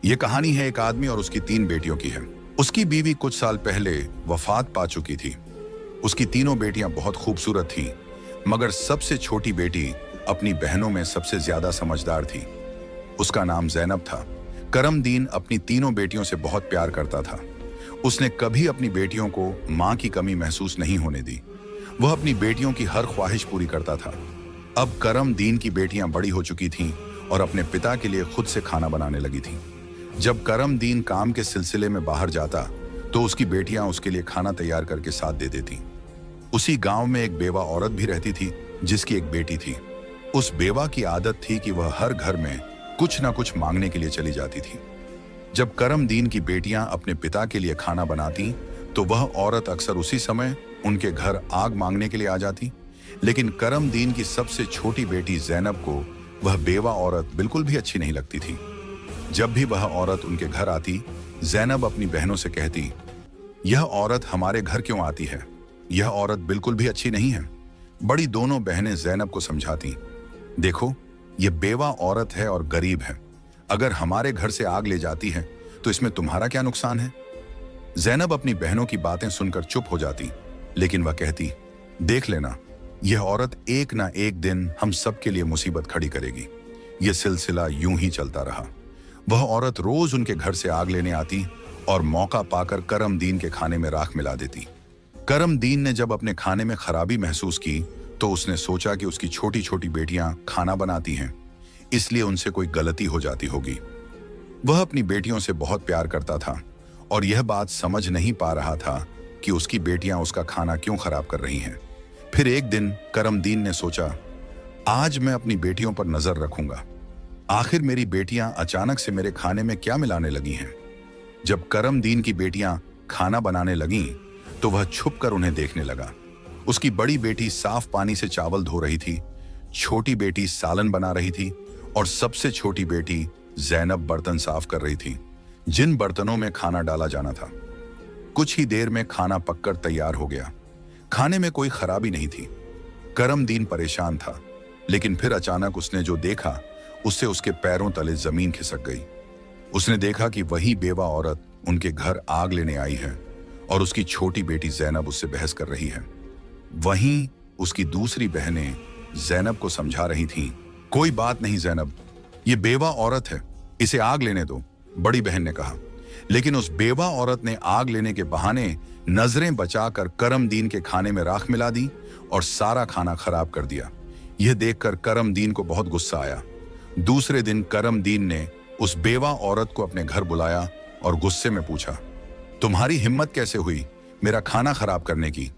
ये कहानी है एक आदमी और उसकी 3 बेटियों की है। उसकी बीवी कुछ साल पहले वफात पा चुकी थी। उसकी तीनों बेटियां बहुत खूबसूरत थीं, मगर सबसे छोटी बेटी अपनी बहनों में सबसे ज्यादा समझदार थी। उसका नाम ज़ैनब था। करमदीन अपनी तीनों बेटियों से बहुत प्यार करता था। उसने कभी अपनी बेटियों को मां की कमी महसूस नहीं होने दी। वह अपनी बेटियों की हर ख्वाहिश पूरी करता था। अब करमदीन की बेटियां बड़ी हो चुकी थीं और अपने पिता के लिए खुद से खाना बनाने लगी थीं। जब करमदीन काम के सिलसिले में बाहर जाता तो उसकी बेटियां उसके लिए खाना तैयार करके साथ दे देती। उसी गांव में एक बेवा औरत भी रहती थी जिसकी एक बेटी थी। उस बेवा की आदत थी कि वह हर घर में कुछ ना कुछ मांगने के लिए चली जाती थी। जब करमदीन की बेटियां अपने पिता के लिए खाना बनाती तो वह औरत अक्सर उसी समय उनके घर आग मांगने के लिए आ जाती। लेकिन करमदीन की सबसे छोटी बेटी ज़ैनब को वह बेवा औरत बिल्कुल भी अच्छी नहीं लगती थी। जब भी वह औरत उनके घर आती, ज़ैनब अपनी बहनों से कहती, यह औरत हमारे घर क्यों आती है? यह औरत बिल्कुल भी अच्छी नहीं है। बड़ी दोनों बहनें ज़ैनब को समझाती, देखो, यह बेवा औरत है और गरीब है। अगर हमारे घर से आग ले जाती है तो इसमें तुम्हारा क्या नुकसान है? ज़ैनब अपनी बहनों की बातें सुनकर चुप हो जाती, लेकिन वह कहती, देख लेना, यह औरत एक ना एक दिन हम सबके लिए मुसीबत खड़ी करेगी। यह सिलसिला यूं ही चलता रहा। वह औरत रोज उनके घर से आग लेने आती और मौका पाकर करमदीन के खाने में राख मिला देती। करमदीन ने जब अपने खाने में खराबी महसूस की तो उसने सोचा कि उसकी छोटी छोटी बेटियां खाना बनाती हैं, इसलिए उनसे कोई गलती हो जाती होगी। वह अपनी बेटियों से बहुत प्यार करता था और यह बात समझ नहीं पा रहा था कि उसकी बेटियां उसका खाना क्यों खराब कर रही हैं। फिर एक दिन करमदीन ने सोचा, आज मैं अपनी बेटियों पर नजर रखूंगा। आखिर मेरी बेटियां अचानक से मेरे खाने में क्या मिलाने लगी हैं? जब करमदीन की बेटियां खाना बनाने लगीं तो वह छुपकर उन्हें देखने लगा। उसकी बड़ी बेटी साफ पानी से चावल धो रही थी, छोटी बेटी सालन बना रही थी और सबसे छोटी बेटी ज़ैनब बर्तन साफ कर रही थी, जिन बर्तनों में खाना डाला जाना था। कुछ ही देर में खाना पककर तैयार हो गया। खाने में कोई खराबी नहीं थी। करमदीन परेशान था, लेकिन फिर अचानक उसने जो देखा उससे उसके पैरों तले जमीन खिसक गई। उसने देखा कि वही बेवा औरत उनके घर आग लेने आई है और उसकी छोटी बेटी ज़ैनब उससे बहस कर रही है। वहीं उसकी दूसरी बहनें ज़ैनब को समझा रही थीं, कोई बात नहीं ज़ैनब, ये बेवा औरत है, इसे आग लेने दो, बड़ी बहन ने कहा। लेकिन उस बेवा औरत ने आग लेने के बहाने नजरें बचाकर करमदीन के खाने में राख मिला दी और सारा खाना खराब कर दिया। यह देखकर करमदीन को बहुत गुस्सा आया। दूसरे दिन करमदीन ने उस बेवा औरत को अपने घर बुलाया और गुस्से में पूछा, तुम्हारी हिम्मत कैसे हुई मेरा खाना खराब करने की?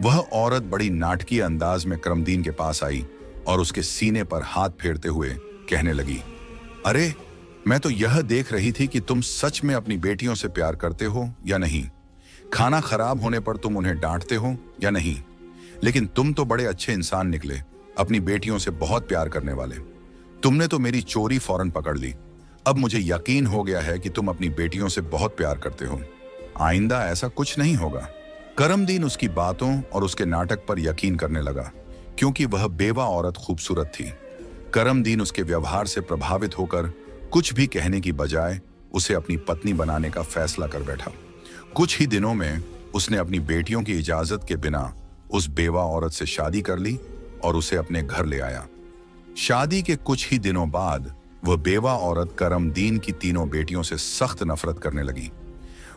वह औरत बड़ी नाटकीय अंदाज में करमदीन के पास आई और उसके सीने पर हाथ फेरते हुए कहने लगी, अरे, मैं तो यह देख रही थी कि तुम सच में अपनी बेटियों से प्यार करते हो या नहीं। खाना खराब होने पर तुम उन्हें डांटते हो या नहीं। लेकिन तुम तो बड़े अच्छे इंसान निकले, अपनी बेटियों से बहुत प्यार करने वाले। तुमने तो मेरी चोरी फौरन पकड़ ली। अब मुझे यकीन हो गया है कि तुम अपनी बेटियों से बहुत प्यार करते हो। आइंदा ऐसा कुछ नहीं होगा। करमदीन उसकी बातों और उसके नाटक पर यकीन करने लगा, क्योंकि वह बेवा औरत खूबसूरत थी। करमदीन उसके व्यवहार से प्रभावित होकर कुछ भी कहने की बजाय उसे अपनी पत्नी बनाने का फैसला कर बैठा। कुछ ही दिनों में उसने अपनी बेटियों की इजाजत के बिना उस बेवा औरत से शादी कर ली और उसे अपने घर ले आया। शादी के कुछ ही दिनों बाद वह बेवा औरत करमदीन की तीनों बेटियों से सख्त नफरत करने लगी।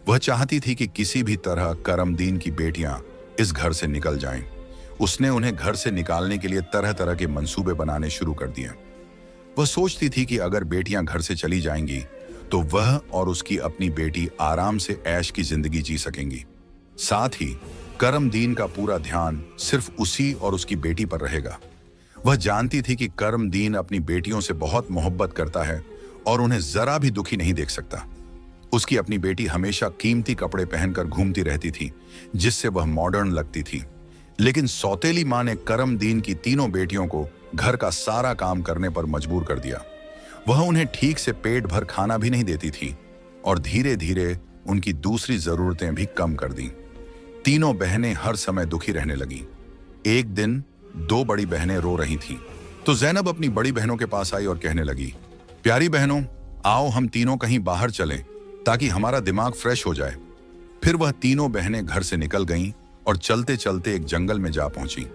वह चाहती थी कि किसी भी तरह करमदीन की बेटियां इस घर से निकल जाएं। उसने उन्हें घर से निकालने के लिए तरह तरह के मंसूबे बनाने शुरू कर दिए। वह सोचती थी कि अगर बेटियां घर से चली जाएंगी तो वह और उसकी अपनी बेटी आराम से ऐश की जिंदगी जी सकेंगी। साथ ही करमदीन का पूरा ध्यान सिर्फ उसी और उसकी बेटी पर रहेगा। वह जानती थी कि करमदीन अपनी बेटियों से बहुत मोहब्बत करता है और उन्हें जरा भी दुखी नहीं देख सकता। उसकी अपनी बेटी हमेशा कीमती कपड़े पहनकर घूमती रहती थी, जिससे वह मॉडर्न लगती थी। लेकिन सौतेली मां ने करमदीन की तीनों बेटियों को घर का सारा काम करने पर मजबूर कर दिया। वह उन्हें ठीक से पेट भर खाना भी नहीं देती थी और धीरे धीरे उनकी दूसरी जरूरतें भी कम कर दी। तीनों बहनें हर समय दुखी रहने लगी। एक दिन 2 बड़ी बहनें रो रही थीं, तो ज़ैनब अपनी बड़ी बहनों के पास आई और कहने लगी, प्यारी बहनों, आओ हम तीनों कहीं बाहर चलें ताकि हमारा दिमाग फ्रेश हो जाए। फिर वह तीनों बहनें घर से निकल गईं और चलते चलते एक जंगल में जा पहुंची।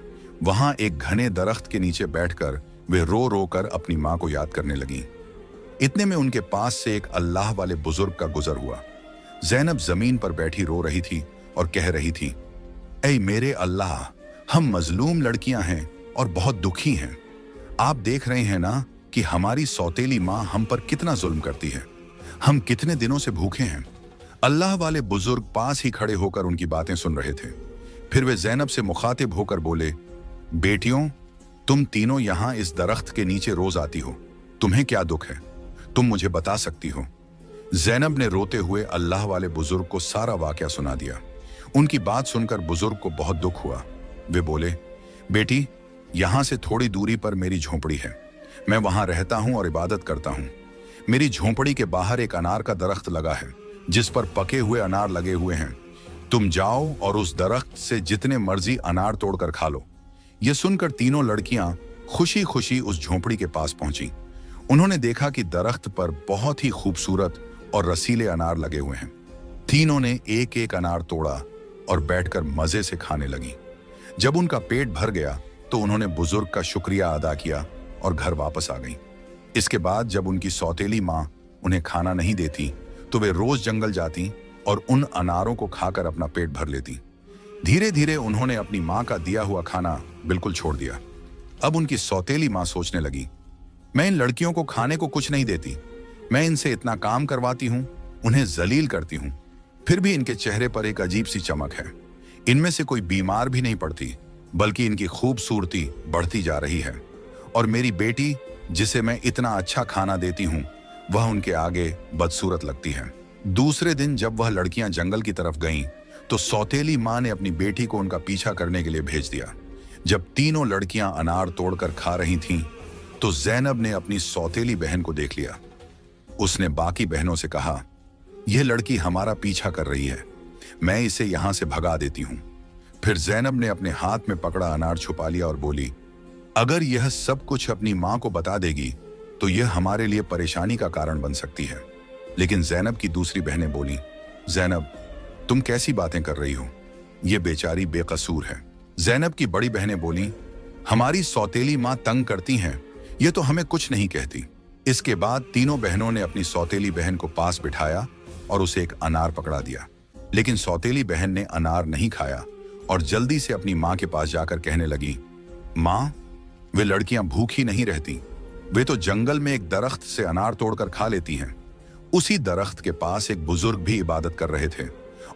वहां एक घने दरख्त के नीचे बैठकर वे रो रो कर अपनी मां को याद करने लगीं। इतने में उनके पास से एक अल्लाह वाले बुजुर्ग का गुजर हुआ। जैनब जमीन पर बैठी रो रही थी और कह रही थी, ऐ मेरे अल्लाह, हम मजलूम लड़कियां हैं और बहुत दुखी हैं। आप देख रहे हैं ना कि हमारी सौतेली माँ हम पर कितना जुल्म करती है। हम कितने दिनों से भूखे हैं। अल्लाह वाले बुजुर्ग पास ही खड़े होकर उनकी बातें सुन रहे थे। फिर वे जैनब से मुखातिब होकर बोले, बेटियों, तुम तीनों यहां इस दरख्त के नीचे रोज आती हो, तुम्हें क्या दुख है? तुम मुझे बता सकती हो? जैनब ने रोते हुए अल्लाह वाले बुजुर्ग को सारा वाकया सुना दिया। उनकी बात सुनकर बुजुर्ग को बहुत दुख हुआ। वे बोले, बेटी, यहां से थोड़ी दूरी पर मेरी झोंपड़ी है। मैं वहां रहता हूं और इबादत करता हूं। मेरी झोंपड़ी के बाहर एक अनार का दरख्त लगा है जिस पर पके हुए अनार लगे हुए हैं। तुम जाओ और उस दरख्त से जितने मर्जी अनार तोड़कर खा लो। यह सुनकर तीनों लड़कियां खुशी खुशी उस झोंपड़ी के पास पहुंची। उन्होंने देखा कि दरख्त पर बहुत ही खूबसूरत और रसीले अनार लगे हुए हैं। तीनों ने एक एक अनार तोड़ा और बैठकर मजे से खाने लगी। जब उनका पेट भर गया तो उन्होंने बुजुर्ग का शुक्रिया अदा किया और घर वापस आ गईं। इसके बाद जब उनकी सौतेली माँ उन्हें खाना नहीं देती तो वे रोज जंगल जाती और उन अनारों को खाकर अपना पेट भर लेती। धीरे धीरे उन्होंने अपनी माँ का दिया हुआ खाना बिल्कुल छोड़ दिया। अब उनकी सौतेली माँ सोचने लगी, मैं इन लड़कियों को खाने को कुछ नहीं देती। मैं इनसे इतना काम करवाती हूँ, उन्हें जलील करती हूँ, फिर भी इनके चेहरे पर एक अजीब सी चमक है। इनमें से कोई बीमार भी नहीं पड़ती, बल्कि इनकी खूबसूरती बढ़ती जा रही है। और मेरी बेटी, जिसे मैं इतना अच्छा खाना देती हूँ, वह उनके आगे बदसूरत लगती है। दूसरे दिन जब वह लड़कियां जंगल की तरफ गईं, तो सौतेली माँ ने अपनी बेटी को उनका पीछा करने के लिए भेज दिया। जब तीनों लड़कियां अनार तोड़कर खा रही थीं, तो जैनब ने अपनी सौतेली बहन को देख लिया। उसने बाकी बहनों से कहा, यह लड़की हमारा पीछा कर रही है, मैं इसे यहां से भगा देती हूं। फिर जैनब ने अपने हाथ में पकड़ा अनार छुपा लिया और बोली, अगर यह सब कुछ अपनी मां को बता देगी तो यह हमारे लिए परेशानी का कारण बन सकती है। लेकिन जैनब की दूसरी बहनें बोली, जैनब, तुम कैसी बातें कर रही हो? यह बेचारी बेकसूर है। जैनब की बड़ी बहनें बोली, हमारी सौतेली मां तंग करती हैं, यह तो हमें कुछ नहीं कहती। इसके बाद तीनों बहनों ने अपनी सौतेली बहन को पास बिठाया और उसे एक अनार पकड़ा दिया। लेकिन सौतेली बहन ने अनार नहीं खाया और जल्दी से अपनी मां के पास जाकर कहने लगी, मां, वे लड़कियां भूखी नहीं रहती, वे तो जंगल में एक दरख्त से अनार तोड़कर खा लेती हैं। उसी दरख्त के पास एक बुजुर्ग भी इबादत कर रहे थे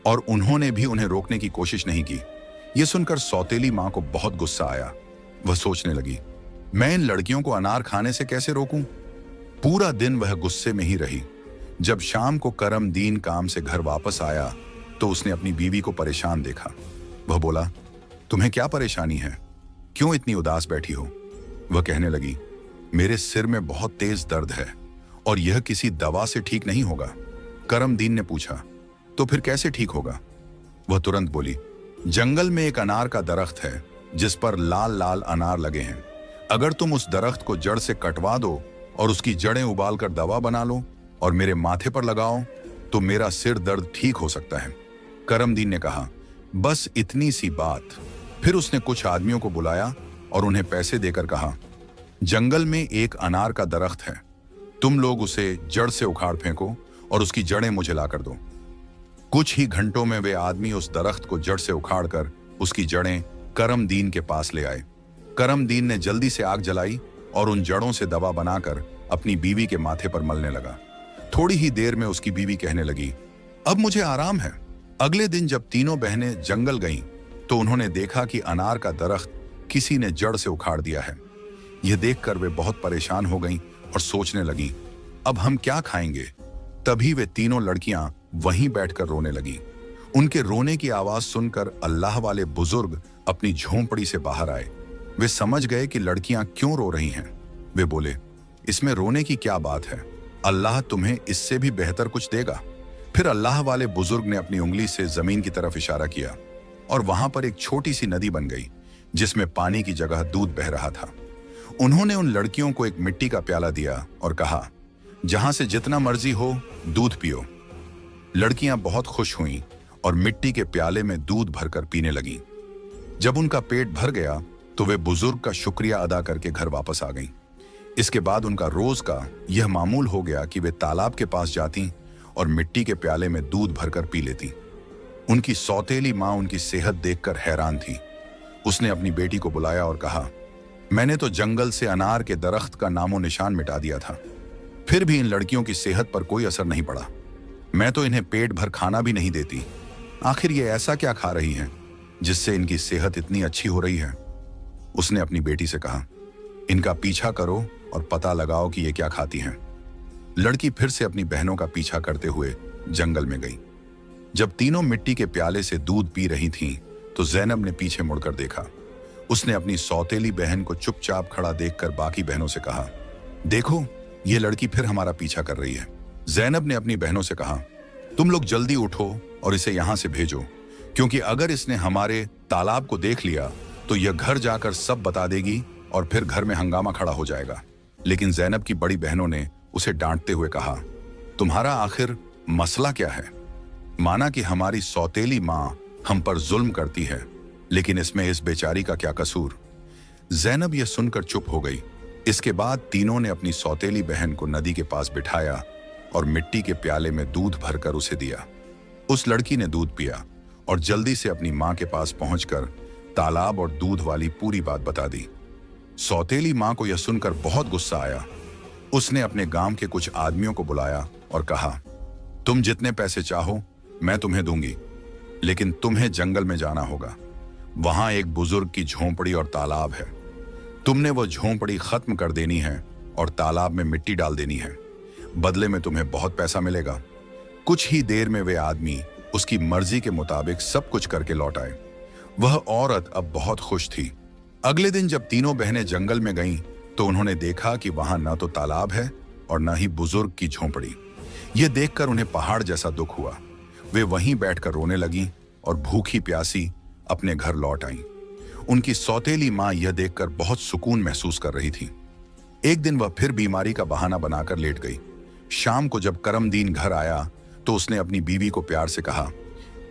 और उन्होंने भी उन्हें रोकने की कोशिश नहीं की। यह सुनकर सौतेली मां को बहुत गुस्सा आया। वह सोचने लगी, मैं इन लड़कियों को अनार खाने से कैसे रोकूं? पूरा दिन वह गुस्से में ही रही। जब शाम को करमदीन काम से घर वापस आया तो उसने अपनी बीवी को परेशान देखा। वह बोला, तुम्हें क्या परेशानी है? क्यों इतनी उदास बैठी हो? वह कहने लगी, मेरे सिर में बहुत तेज दर्द है और यह किसी दवा से ठीक नहीं होगा। करमदीन ने पूछा, तो फिर कैसे ठीक होगा? वह तुरंत बोली, जंगल में एक अनार का दरख्त है जिस पर लाल लाल अनार लगे हैं। अगर तुम उस दरख्त को जड़ से कटवा दो और उसकी जड़ें उबालकर दवा बना लो और मेरे माथे पर लगाओ तो मेरा सिर दर्द ठीक हो सकता है। करमदीन ने कहा, बस इतनी सी बात। फिर उसने कुछ आदमियों को बुलाया और उन्हें पैसे देकर कहा, जंगल में एक अनार का दरख्त है, तुम लोग उसे जड़ से उखाड़ फेंको और उसकी जड़ें मुझे लाकर दो। कुछ ही घंटों में वे आदमी उस दरख्त को जड़ से उखाड़कर उसकी जड़ें करमदीन के पास ले आए। करमदीन ने जल्दी से आग जलाई और उन जड़ों से दवा बनाकर अपनी बीवी के माथे पर मलने लगा। थोड़ी ही देर में उसकी बीवी कहने लगी, अब मुझे आराम है। अगले दिन जब तीनों बहनें जंगल गईं, तो उन्होंने देखा कि अनार का दरख्त किसी ने जड़ से उखाड़ दिया है। यह देखकर वे बहुत परेशान हो गईं और सोचने लगी, अब हम क्या खाएंगे? तभी वे तीनों लड़कियां वहीं बैठकर रोने लगी। उनके रोने की आवाज सुनकर अल्लाह वाले बुजुर्ग अपनी झोंपड़ी से बाहर आए। वे समझ गए कि लड़कियां क्यों रो रही हैं। वे बोले, इसमें रोने की क्या बात है? अल्लाह तुम्हें इससे भी बेहतर कुछ देगा। फिर अल्लाह वाले बुजुर्ग ने अपनी उंगली से जमीन की तरफ इशारा किया और वहां पर एक छोटी सी नदी बन गई जिसमें पानी की जगह दूध बह रहा था। उन्होंने उन लड़कियों को एक मिट्टी का प्याला दिया और कहा, जहां से जितना मर्जी हो दूध पियो। लड़कियां बहुत खुश हुईं और मिट्टी के प्याले में दूध भरकर पीने लगीं। जब उनका पेट भर गया तो वे बुजुर्ग का शुक्रिया अदा करके घर वापस आ गईं। इसके बाद उनका रोज का यह मामूल हो गया कि वे तालाब के पास जाती और मिट्टी के प्याले में दूध भरकर पी लेती। उनकी सौतेली माँ उनकी सेहत देखकर हैरान थी। उसने अपनी बेटी को बुलाया और कहा, मैंने तो जंगल से अनार के दरख्त का नामो निशान मिटा दिया था, फिर भी इन लड़कियों की सेहत पर कोई असर नहीं पड़ा। मैं तो इन्हें पेट भर खाना भी नहीं देती। आखिर ये ऐसा क्या खा रही हैं जिससे इनकी सेहत इतनी अच्छी हो रही है? उसने अपनी बेटी से कहा, इनका पीछा करो और पता लगाओ कि ये क्या खाती हैं। लड़की फिर से अपनी बहनों का पीछा करते हुए जंगल में गई। जब तीनों मिट्टी के प्याले से दूध पी रही थीं, तो जैनब ने पीछे मुड़कर देखा। उसने अपनी सौतेली बहन को चुपचाप खड़ा देखकर बाकी बहनों से कहा, देखो ये लड़की फिर हमारा पीछा कर रही है। जैनब ने अपनी बहनों से कहा, तुम लोग जल्दी उठो और इसे यहां से भेजो, क्योंकि अगर इसने हमारे तालाब को देख लिया तो यह घर जाकर सब बता देगी और फिर घर में हंगामा खड़ा हो जाएगा। लेकिन जैनब की बड़ी बहनों ने उसे डांटते हुए कहा, तुम्हारा आखिर मसला क्या है? माना कि हमारी सौतेली माँ हम पर जुल्म करती है, लेकिन इसमें इस बेचारी का क्या कसूर? जैनब यह सुनकर चुप हो गई। इसके बाद तीनों ने अपनी सौतेली बहन को नदी के पास बिठाया और मिट्टी के प्याले में दूध भरकर उसे दिया। उस लड़की ने दूध पिया और जल्दी से अपनी माँ के पास पहुंचकर तालाब और दूध वाली पूरी बात बता दी। सौतेली माँ को यह सुनकर बहुत गुस्सा आया। उसने अपने गांव के कुछ आदमियों को बुलाया और कहा, तुम जितने पैसे चाहो मैं तुम्हें दूंगी, लेकिन तुम्हें जंगल में जाना होगा। वहां एक बुजुर्ग की झोंपड़ी और तालाब है। तुमने वो झोंपड़ी खत्म कर देनी है और तालाब में मिट्टी डाल देनी है। बदले में तुम्हें बहुत पैसा मिलेगा। कुछ ही देर में वे आदमी उसकी मर्जी के मुताबिक सब कुछ करके लौट आए। वह औरत अब बहुत खुश थी। अगले दिन जब तीनों बहनें जंगल में गईं, तो उन्होंने देखा कि वहां न तो तालाब है और न ही बुजुर्ग की झोंपड़ी। यह देखकर उन्हें पहाड़ जैसा दुख हुआ। वे वहीं बैठकर रोने लगीं और भूखी प्यासी अपने घर लौट आईं। उनकी सौतेली माँ यह देखकर बहुत सुकून महसूस कर रही थी। एक दिन वह फिर बीमारी का बहाना बनाकर लेट गई। शाम को जब करमदीन घर आया तो उसने अपनी बीवी को प्यार से कहा,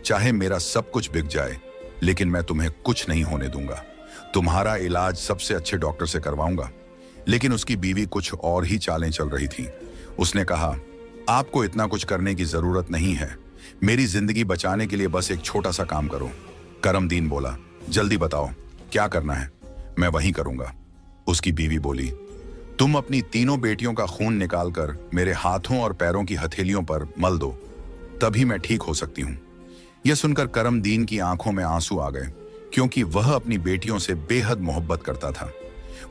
चाहे मेरा सब कुछ बिक जाए, लेकिन मैं तुम्हें कुछ नहीं होने दूंगा। तुम्हारा इलाज सबसे अच्छे डॉक्टर से करवाऊंगा। लेकिन उसकी बीवी कुछ और ही चालें चल रही थी। उसने कहा, आपको इतना कुछ करने की जरूरत नहीं है। मेरी जिंदगी बचाने के लिए बस एक छोटा सा काम करो। करमदीन बोला, जल्दी बताओ क्या करना है, मैं वही करूंगा। उसकी बीवी बोली, तुम अपनी तीनों बेटियों का खून निकालकर मेरे हाथों और पैरों की हथेलियों पर मल दो, तभी मैं ठीक हो सकती हूं। यह सुनकर करमदीन की आंखों में आंसू आ गए, क्योंकि वह अपनी बेटियों से बेहद मोहब्बत करता था।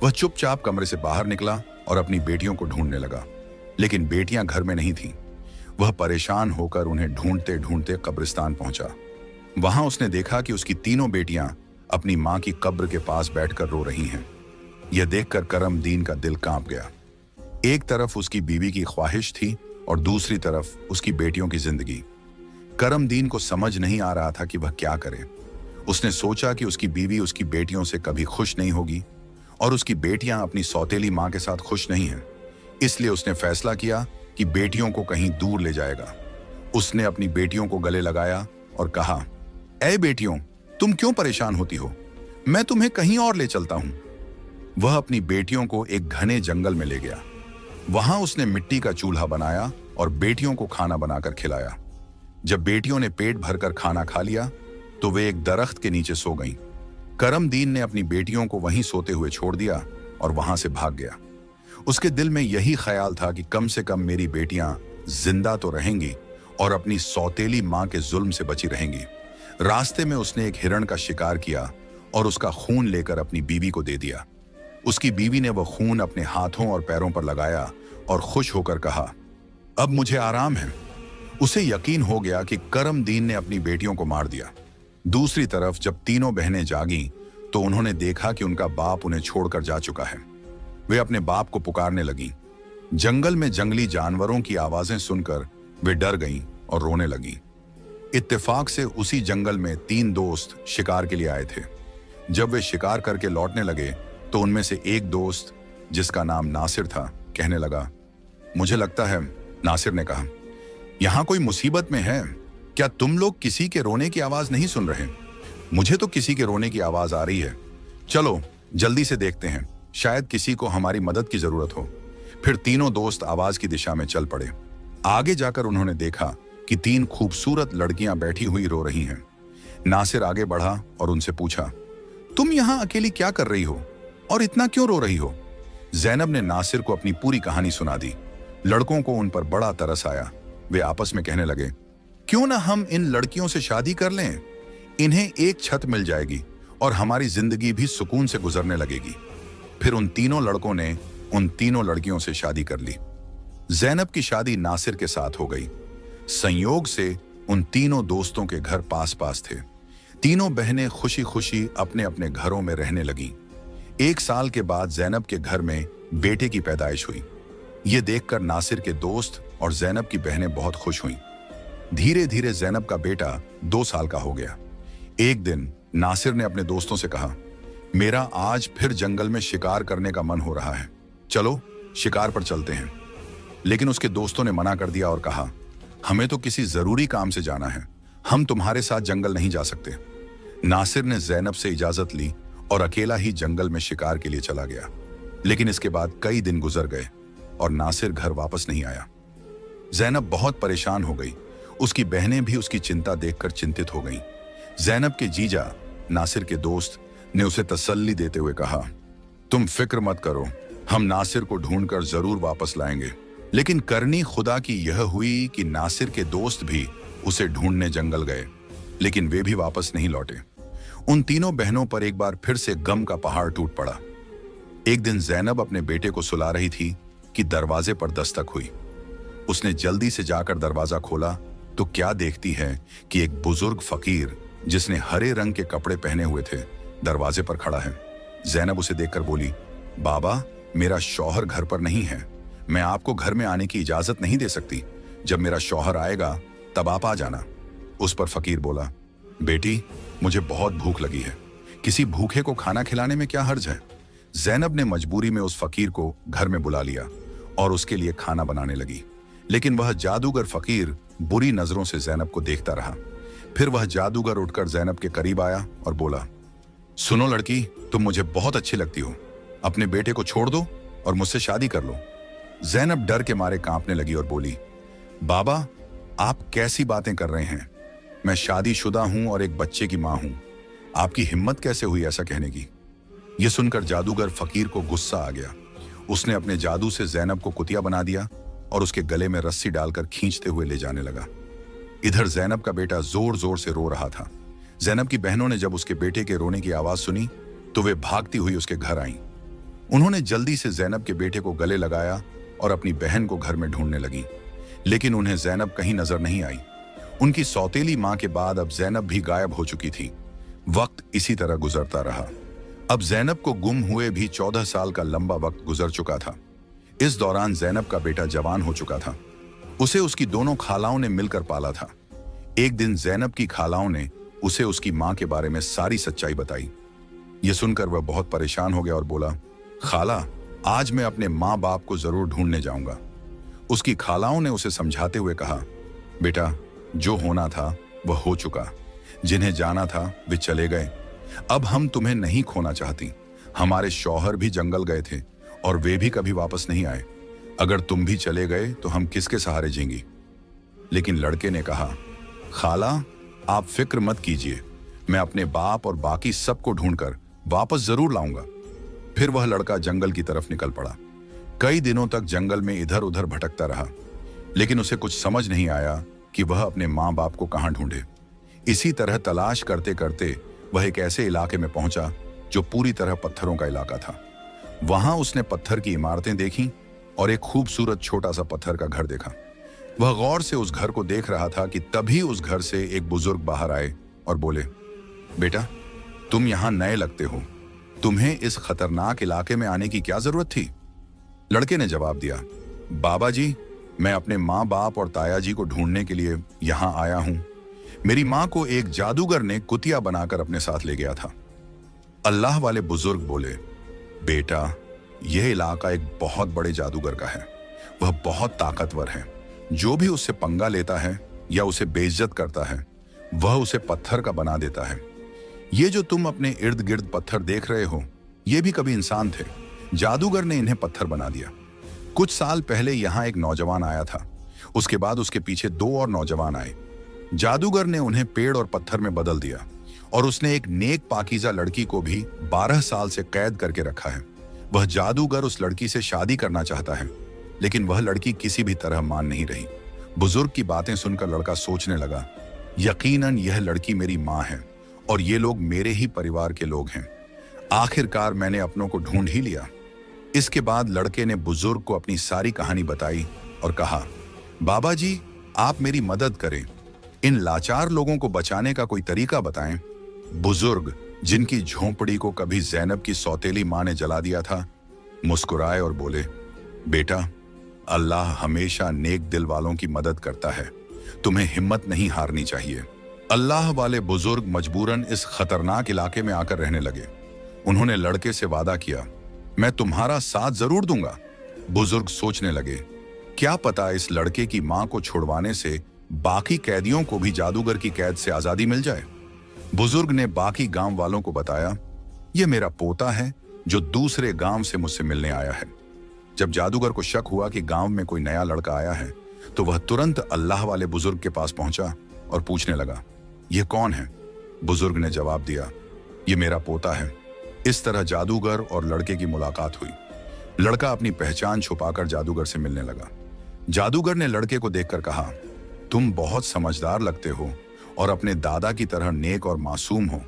वह चुपचाप कमरे से बाहर निकला और अपनी बेटियों को ढूंढने लगा, लेकिन बेटियां घर में नहीं थीं। वह परेशान होकर उन्हें ढूंढते ढूंढते कब्रिस्तान पहुंचा। वहां उसने देखा कि उसकी तीनों बेटियां अपनी मां की कब्र के पास बैठकर रो रही हैं। यह देखकर करमदीन का दिल कांप गया। एक तरफ उसकी बीवी की ख्वाहिश थी और दूसरी तरफ उसकी बेटियों की जिंदगी। करमदीन को समझ नहीं आ रहा था कि वह क्या करे। उसने सोचा कि उसकी बीवी उसकी बेटियों से कभी खुश नहीं होगी और उसकी बेटियां अपनी सौतेली मां के साथ खुश नहीं हैं। इसलिए उसने फैसला किया कि बेटियों को कहीं दूर ले जाएगा। उसने अपनी बेटियों को गले लगाया और कहा, ऐ बेटियों, तुम क्यों परेशान होती हो? मैं तुम्हें कहीं और ले चलता हूं। वह अपनी बेटियों को एक घने जंगल में ले गया। वहां उसने मिट्टी का चूल्हा बनाया और बेटियों को खाना बनाकर खिलाया। जब बेटियों ने पेट भरकर खाना खा लिया तो वे एक दरख्त के नीचे सो गईं। करमदीन ने अपनी बेटियों को वहीं सोते हुए छोड़ दिया और वहां से भाग गया। उसके दिल में यही ख्याल था कि कम से कम मेरी बेटियां जिंदा तो रहेंगी और अपनी सौतेली मां के जुल्म से बची रहेंगी। रास्ते में उसने एक हिरण का शिकार किया और उसका खून लेकर अपनी बीवी को दे दिया। उसकी बीवी ने वह खून अपने हाथों और पैरों पर लगाया और खुश होकर कहा, अब मुझे आराम है। उसे यकीन हो गया कि करमदीन ने अपनी बेटियों को मार दिया। दूसरी तरफ जब तीनों बहनें जागीं तो उन्होंने देखा कि उनका बाप उन्हें छोड़कर जा चुका है। वे अपने बाप को पुकारने लगीं। जंगल में जंगली जानवरों की आवाजें सुनकर वे डर गईं और रोने लगीं। इत्तेफाक से उसी जंगल में 3 दोस्त शिकार के लिए आए थे। जब वे शिकार करके लौटने लगे तो उनमें से एक दोस्त, जिसका नाम नासिर था, कहने लगा, मुझे लगता है, नासिर ने कहा, यहाँ कोई मुसीबत में है। क्या तुम लोग किसी के रोने की आवाज नहीं सुन रहे? मुझे तो किसी के रोने की आवाज आ रही है। चलो जल्दी से देखते हैं, शायद किसी को हमारी मदद की जरूरत हो। फिर तीनों दोस्त आवाज की दिशा में चल पड़े। आगे जाकर उन्होंने देखा कि 3 खूबसूरत लड़कियां बैठी हुई रो रही हैं। नासिर आगे बढ़ा और उनसे पूछा, तुम यहां अकेली क्या कर रही हो और इतना क्यों रो रही हो? जैनब ने नासिर को अपनी पूरी कहानी सुना दी। लड़कों को उन पर बड़ा तरस आया। वे आपस में कहने लगे, क्यों ना हम इन लड़कियों से शादी कर लें? इन्हें एक छत मिल जाएगी और हमारी जिंदगी भी सुकून से गुजरने लगेगी। फिर उन तीनों लड़कों ने उन तीनों लड़कियों से शादी कर ली। जैनब की शादी नासिर के साथ हो गई। संयोग से उन तीनों दोस्तों के घर पास पास थे। तीनों बहनें खुशी खुशी अपने अपने घरों में रहने लगीं। 1 साल के बाद जैनब के घर में बेटे की पैदाइश हुई। ये देखकर नासिर के दोस्त और जैनब की बहनें बहुत खुश हुईं। धीरे धीरे जैनब का बेटा 2 साल का हो गया। एक दिन नासिर ने अपने दोस्तों से कहा, मेरा आज फिर जंगल में शिकार करने का मन हो रहा है, चलो शिकार पर चलते हैं। लेकिन उसके दोस्तों ने मना कर दिया और कहा, हमें तो किसी जरूरी काम से जाना है, हम तुम्हारे साथ जंगल नहीं जा सकते। नासिर ने जैनब से इजाजत ली और अकेला ही जंगल में शिकार के लिए चला गया। लेकिन इसके बाद कई दिन गुजर गए और नासिर घर वापस नहीं आया। जैनब बहुत परेशान हो गई। उसकी बहनें भी उसकी चिंता देखकर चिंतित हो गईं। जैनब के जीजा नासिर के दोस्त ने उसे तसल्ली देते हुए कहा, तुम फिक्र मत करो, हम नासिर को ढूंढकर जरूर वापस लाएंगे। लेकिन करनी खुदा की यह हुई कि नासिर के दोस्त भी उसे ढूंढने जंगल गए, लेकिन वे भी वापस नहीं लौटे। उन तीनों बहनों पर एक बार फिर से गम का पहाड़ टूट पड़ा। एक दिन जैनब अपने बेटे को सुला रही थी कि दरवाजे पर दस्तक हुई। उसने जल्दी से जाकर दरवाजा खोला तो क्या देखती है कि एक बुजुर्ग फकीर जिसने हरे रंग के कपड़े पहने हुए थे दरवाजे पर खड़ा है। जैनब उसे देखकर बोली, बाबा, मेरा शौहर घर पर नहीं है, मैं आपको घर में आने की इजाजत नहीं दे सकती। जब मेरा शौहर आएगा तब आप आ जाना। उस पर फकीर बोला, बेटी, मुझे बहुत भूख लगी है, किसी भूखे को खाना खिलाने में क्या हर्ज है। जैनब ने मजबूरी में उस फकीर को घर में बुला लिया और उसके लिए खाना बनाने लगी। लेकिन वह जादूगर फकीर बुरी नजरों से जैनब को देखता रहा। फिर वह जादूगर उठकर जैनब के करीब आया और बोला, सुनो लड़की, तुम मुझे बहुत अच्छी लगती हो, अपने बेटे को छोड़ दो और मुझसे शादी कर लो। जैनब डर के मारे कांपने लगी और बोली, बाबा, आप कैसी बातें कर रहे हैं? मैं शादीशुदा हूं और एक बच्चे की मां हूं। आपकी हिम्मत कैसे हुई ऐसा कहने की? यह सुनकर जादूगर फकीर को गुस्सा आ गया। उसने अपने जादू से जैनब को कुतिया बना दिया और उसके गले में रस्सी डालकर खींचते हुए ले जाने लगा। इधर जैनब का बेटा जोर जोर से रो रहा था। जैनब की बहनों ने जब उसके बेटे के रोने की आवाज सुनी तो वे भागती हुई उसके घर आईं। उन्होंने जल्दी से जैनब के बेटे को गले लगाया और अपनी बहन को घर में ढूंढने लगी। लेकिन उन्हें जैनब कहीं नजर नहीं आई। उनकी सौतेली मां के बाद अब जैनब भी गायब हो चुकी थी। वक्त इसी तरह गुजरता रहा। अब जैनब को गुम हुए भी 14 साल का लंबा वक्त गुजर चुका था। इस दौरान जैनब का बेटा जवान हो चुका था। उसे उसकी दोनों खालाओं ने मिलकर पाला था। एक दिन जैनब की खालाओं ने उसे उसकी मां के बारे में सारी सच्चाई बताई। यह सुनकर वह बहुत परेशान हो गया और बोला, खाला, आज मैं अपने माँ बाप को जरूर ढूंढने जाऊंगा। उसकी खालाओं ने उसे समझाते हुए कहा, बेटा, जो होना था वह हो चुका, जिन्हें जाना था वे चले गए। अब हम तुम्हें नहीं खोना चाहती। हमारे शौहर भी जंगल गए थे और वे भी कभी वापस नहीं आए। अगर तुम भी चले गए तो हम किसके सहारे जीएंगी? लेकिन लड़के ने कहा, खाला, आप फिक्र मत कीजिए, मैं अपने बाप और बाकी सबको ढूंढकर वापस जरूर लाऊंगा। फिर वह लड़का जंगल की तरफ निकल पड़ा। कई दिनों तक जंगल में इधर उधर भटकता रहा, लेकिन उसे कुछ समझ नहीं आया कि वह अपने माँ बाप को कहाँ ढूंढे। इसी तरह तलाश करते करते वह एक ऐसे इलाके में पहुंचा जो पूरी तरह पत्थरों का इलाका था। वहां उसने पत्थर की इमारतें देखीं और एक खूबसूरत छोटा सा पत्थर का घर देखा। वह गौर से उस घर को देख रहा था कि तभी उस घर से एक बुजुर्ग बाहर आए और बोले, बेटा, तुम यहां नए लगते हो, तुम्हें इस खतरनाक इलाके में आने की क्या जरूरत थी? लड़के ने जवाब दिया, बाबा जी, मैं अपने माँ बाप और ताया जी को ढूंढने के लिए यहां आया हूं। मेरी माँ को एक जादूगर ने कुतिया बनाकर अपने साथ ले गया था। अल्लाह वाले बुजुर्ग बोले, बेटा, यह इलाका एक बहुत बड़े जादूगर का है। वह बहुत ताकतवर है। जो भी उससे पंगा लेता है या उसे बेइज्जत करता है, वह उसे पत्थर का बना देता है। ये जो तुम अपने इर्द गिर्द पत्थर देख रहे हो, ये भी कभी इंसान थे। जादूगर ने इन्हें पत्थर बना दिया। कुछ साल पहले यहाँ एक नौजवान आया था। उसके बाद उसके पीछे 2 और नौजवान आए। जादूगर ने उन्हें पेड़ और पत्थर में बदल दिया और उसने एक नेक पाकीज़ा लड़की को भी 12 साल से कैद करके रखा है। वह जादूगर उस लड़की से शादी करना चाहता है, लेकिन वह लड़की किसी भी तरह मान नहीं रही। बुजुर्ग की बातें सुनकर लड़का सोचने लगा, यकीनन यह लड़की मेरी माँ है और ये लोग मेरे ही परिवार के लोग हैं। आखिरकार मैंने अपनों को ढूंढ ही लिया। इसके बाद लड़के ने बुजुर्ग को अपनी सारी कहानी बताई और कहा, बाबा जी, आप मेरी मदद करें। इन लाचार लोगों को बचाने का कोई तरीका बताएं। बुजुर्ग, जिनकी झोंपड़ी को कभी ज़ैनब की सौतेली माँ ने जला दिया था, मुस्कुराए और बोले, बेटा, अल्लाह हमेशा नेक दिल वालों की मदद करता है। तुम्हें हिम्मत नहीं हारनी चाहिए। अल्लाह वाले बुजुर्ग मजबूरन इस खतरनाक इलाके में आकर रहने लगे। उन्होंने लड़के से वादा किया, मैं तुम्हारा साथ जरूर दूंगा। बुजुर्ग सोचने लगे, क्या पता इस लड़के की मां को छुड़वाने से बाकी कैदियों को भी जादूगर की कैद से आजादी मिल जाए। बुजुर्ग ने बाकी गांव वालों को बताया, यह मेरा पोता है जो दूसरे गांव से मुझसे मिलने आया है। जब जादूगर को शक हुआ कि गांव में कोई नया लड़का आया है, तो वह तुरंत अल्लाह वाले बुजुर्ग के पास पहुंचा और पूछने लगा, यह कौन है? बुजुर्ग ने जवाब दिया, यह मेरा पोता है। इस तरह जादूगर और लड़के की मुलाकात हुई। लड़का अपनी पहचान छुपाकर जादूगर से मिलने लगा। जादूगर ने लड़के को देखकर कहा, तुम बहुत समझदार लगते हो और अपने दादा की तरह नेक और मासूम हो।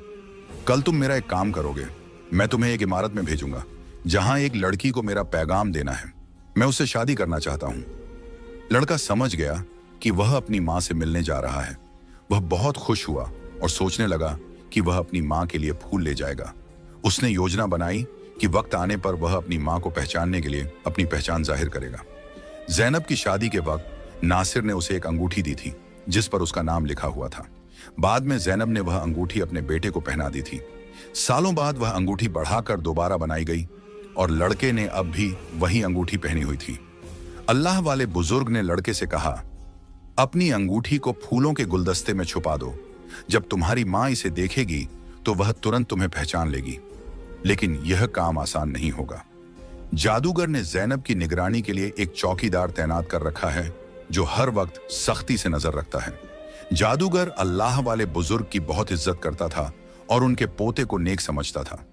कल तुम मेरा एक काम करोगे। मैं तुम्हें एक इमारत में भेजूंगा जहां एक लड़की को मेरा पैगाम देना है। मैं उससे शादी करना चाहता हूं। लड़का समझ गया कि वह अपनी मां से मिलने जा रहा है। वह बहुत खुश हुआ और सोचने लगा कि वह अपनी मां के लिए फूल ले जाएगा। उसने योजना बनाई कि वक्त आने पर वह अपनी मां को पहचानने के लिए अपनी पहचान जाहिर करेगा। ज़ैनब की शादी के वक्त नासिर ने उसे एक अंगूठी दी थी जिस पर उसका नाम लिखा हुआ था। बाद में ज़ैनब ने वह अंगूठी अपने बेटे को पहना दी थी। सालों बाद वह अंगूठी बढ़ाकर दोबारा बनाई गई और लड़के ने अब भी वही अंगूठी पहनी हुई थी। अल्लाह वाले बुजुर्ग ने लड़के से कहा, अपनी अंगूठी को फूलों के गुलदस्ते में छुपा दो। जब तुम्हारी मां इसे देखेगी तो वह तुरंत तुम्हें पहचान लेगी। लेकिन यह काम आसान नहीं होगा। जादूगर ने ज़ैनब की निगरानी के लिए एक चौकीदार तैनात कर रखा है जो हर वक्त सख्ती से नजर रखता है। जादूगर अल्लाह वाले बुजुर्ग की बहुत इज्जत करता था और उनके पोते को नेक समझता था।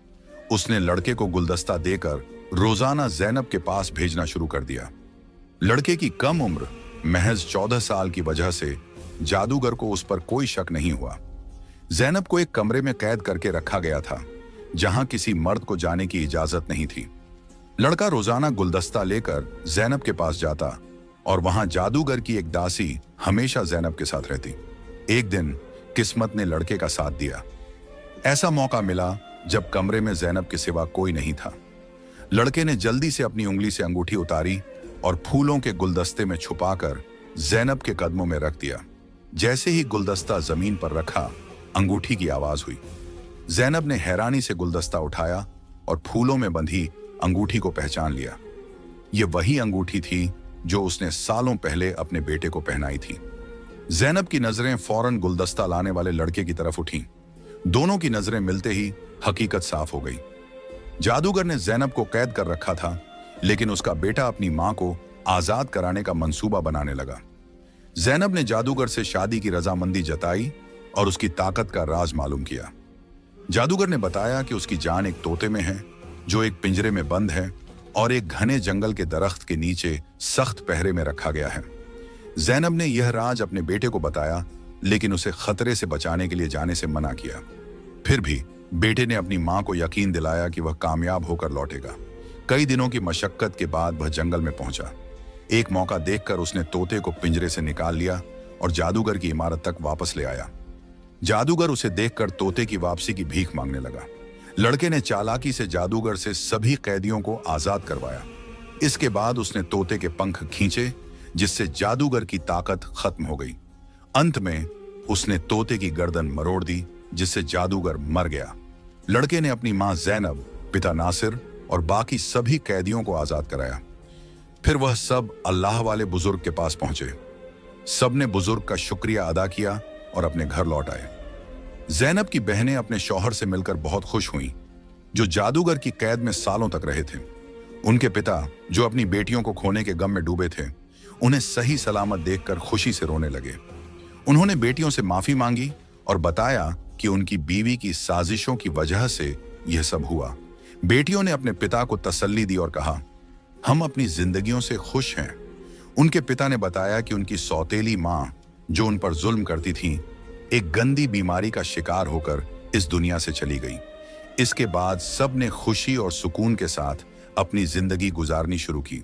उसने लड़के को गुलदस्ता देकर रोजाना ज़ैनब के पास भेजना शुरू कर दिया। लड़के की कम उम्र महज 14 साल की वजह से जादूगर को उस पर कोई शक नहीं हुआ। ज़ैनब को एक कमरे में कैद करके रखा गया था जहां किसी मर्द को जाने की इजाजत नहीं थी। लड़का रोजाना गुलदस्ता लेकर ज़ैनब के पास जाता और वहां जादूगर की एक दासी हमेशा ज़ैनब के साथ रहती। एक दिन किस्मत ने लड़के का साथ दिया। ऐसा मौका मिला जब कमरे में ज़ैनब के सिवा कोई नहीं था। लड़के ने जल्दी से अपनी उंगली से अंगूठी उतारी और फूलों के गुलदस्ते में छुपाकर ज़ैनब के कदमों में रख दिया। जैसे ही गुलदस्ता जमीन पर रखा, अंगूठी की आवाज हुई। ज़ैनब ने हैरानी से गुलदस्ता उठाया और फूलों में बंधी अंगूठी को पहचान लिया। यह वही अंगूठी थी जो उसने सालों पहले अपने बेटे को पहनाई थी। ज़ैनब की नजरें फौरन गुलदस्ता लाने वाले लड़के की तरफ उठीं। दोनों की नजरें मिलते ही हकीकत साफ हो गई। जादूगर ने ज़ैनब को कैद कर रखा था, लेकिन उसका बेटा अपनी मां को आजाद कराने का मंसूबा बनाने लगा। ज़ैनब ने जादूगर से शादी की रजामंदी जताई और उसकी ताकत का राज मालूम किया। जादूगर ने बताया कि उसकी जान एक तोते में है जो एक पिंजरे में बंद है और एक घने जंगल के दरख्त के नीचे सख्त पहरे में रखा गया है। ज़ैनब ने यह राज अपने बेटे को बताया, लेकिन उसे खतरे से बचाने के लिए जाने से मना किया। फिर भी बेटे ने अपनी मां को यकीन दिलाया कि वह कामयाब होकर लौटेगा। कई दिनों की मशक्कत के बाद वह जंगल में पहुंचा। एक मौका देखकर उसने तोते को पिंजरे से निकाल लिया और जादूगर की इमारत तक वापस ले आया। जादूगर उसे देखकर तोते की वापसी की भीख मांगने लगा। लड़के ने चालाकी से जादूगर से सभी कैदियों को आजाद करवाया। इसके बाद उसने तोते के पंख खींचे, जिससे जादूगर की ताकत खत्म हो गई। अंत में उसने तोते की गर्दन मरोड़ दी, जिससे जादूगर मर गया। लड़के ने अपनी मां ज़ैनब, पिता नासिर और बाकी सभी कैदियों को आजाद कराया। फिर वह सब अल्लाह वाले बुजुर्ग के पास पहुंचे। सबने बुजुर्ग का शुक्रिया अदा किया और अपने घर लौट आए। जैनब की बहनें अपने शौहर से मिलकर बहुत खुश हुईं, जो जादूगर की कैद में सालों तक रहे थे। उनके पिता, जो अपनी बेटियों को खोने के गम में डूबे थे, उन्हें सही सलामत देखकर खुशी से रोने लगे। उन्होंने बेटियों से माफी मांगी और बताया कि उनकी बीवी की साजिशों की वजह से यह सब हुआ। बेटियों ने अपने पिता को तसल्ली दी और कहा, हम अपनी जिंदगियों से खुश हैं। उनके पिता ने बताया कि उनकी सौतेली मां, जो उन पर जुल्म करती थी, एक गंदी बीमारी का शिकार होकर इस दुनिया से चली गई। इसके बाद सब ने खुशी और सुकून के साथ अपनी जिंदगी गुजारनी शुरू की।